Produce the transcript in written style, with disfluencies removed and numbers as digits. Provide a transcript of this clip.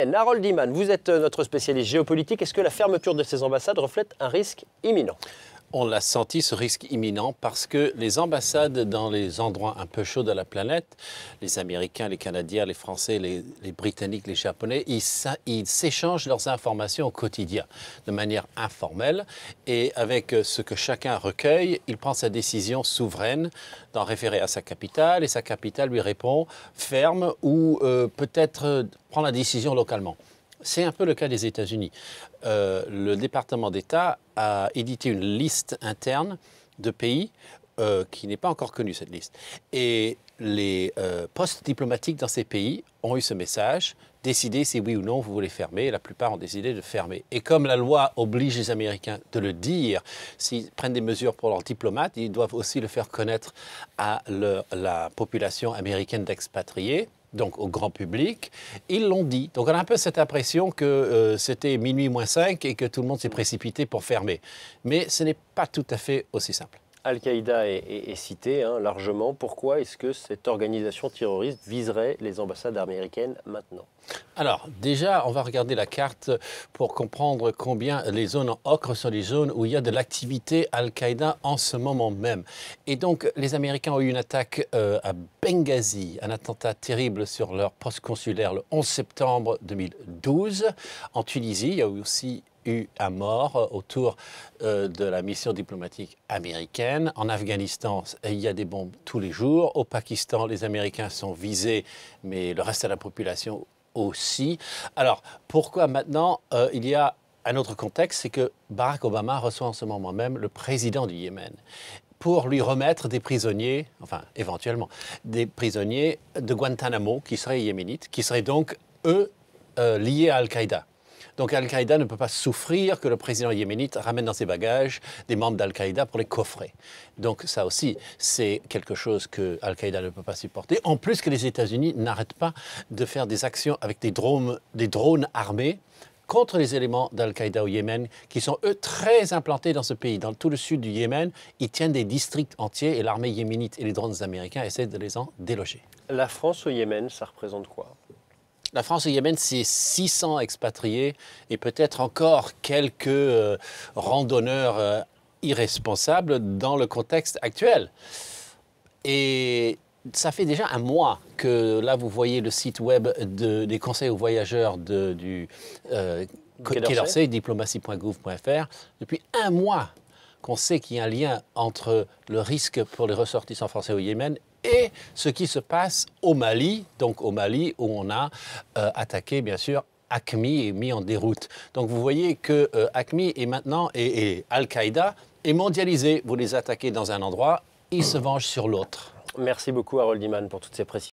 Harold Iman, vous êtes notre spécialiste géopolitique. Est-ce que la fermeture de ces ambassades reflète un risque imminent? On l'a senti, ce risque imminent, parce que les ambassades dans les endroits un peu chauds de la planète, les Américains, les Canadiens, les Français, les Britanniques, les Japonais, ils s'échangent leurs informations au quotidien, de manière informelle. Et avec ce que chacun recueille, il prend sa décision souveraine d'en référer à sa capitale, et sa capitale lui répond ferme ou peut-être prend la décision localement. C'est un peu le cas des États-Unis. Le département d'État a édité une liste interne de pays qui n'est pas encore connue, cette liste. Et les postes diplomatiques dans ces pays ont eu ce message, décidez si oui ou non vous voulez fermer. Et la plupart ont décidé de fermer. Et comme la loi oblige les Américains de le dire, s'ils prennent des mesures pour leurs diplomates, ils doivent aussi le faire connaître à la population américaine d'expatriés, donc au grand public, ils l'ont dit. Donc on a un peu cette impression que c'était minuit moins 5 et que tout le monde s'est précipité pour fermer. Mais ce n'est pas tout à fait aussi simple. Al-Qaïda est cité largement. Pourquoi est-ce que cette organisation terroriste viserait les ambassades américaines maintenant? Alors, déjà, on va regarder la carte pour comprendre combien les zones en ocre sont les zones où il y a de l'activité Al-Qaïda en ce moment même. Et donc, les Américains ont eu une attaque à Benghazi, un attentat terrible sur leur poste consulaire le 11 septembre 2012. En Tunisie, il y a aussi eu un mort autour de la mission diplomatique américaine. En Afghanistan, il y a des bombes tous les jours. Au Pakistan, les Américains sont visés, mais le reste de la population aussi. Alors, pourquoi maintenant il y a un autre contexte, c'est que Barack Obama reçoit en ce moment même le président du Yémen pour lui remettre des prisonniers, enfin éventuellement, des prisonniers de Guantanamo qui seraient yéménites, qui seraient donc, eux, liés à Al-Qaïda. Donc Al-Qaïda ne peut pas souffrir que le président yéménite ramène dans ses bagages des membres d'Al-Qaïda pour les coffrer. Donc ça aussi, c'est quelque chose que Al-Qaïda ne peut pas supporter. En plus que les États-Unis n'arrêtent pas de faire des actions avec des drones armés contre les éléments d'Al-Qaïda au Yémen, qui sont, eux, très implantés dans ce pays. Dans tout le sud du Yémen, ils tiennent des districts entiers et l'armée yéménite et les drones américains essaient de les en déloger. La France au Yémen, ça représente quoi? La France au Yémen, c'est 600 expatriés et peut-être encore quelques randonneurs irresponsables dans le contexte actuel. Et ça fait déjà un mois que, là, vous voyez le site web des conseils aux voyageurs du Quai d'Orsay, diplomatie.gouv.fr. Depuis un mois qu'on sait qu'il y a un lien entre le risque pour les ressortissants français au Yémen et ce qui se passe au Mali, donc au Mali où on a attaqué, bien sûr, AQMI et mis en déroute. Donc vous voyez que AQMI est maintenant, et Al-Qaïda est mondialisé. Vous les attaquez dans un endroit, ils se vengent sur l'autre. Merci beaucoup Harold Iman pour toutes ces précisions.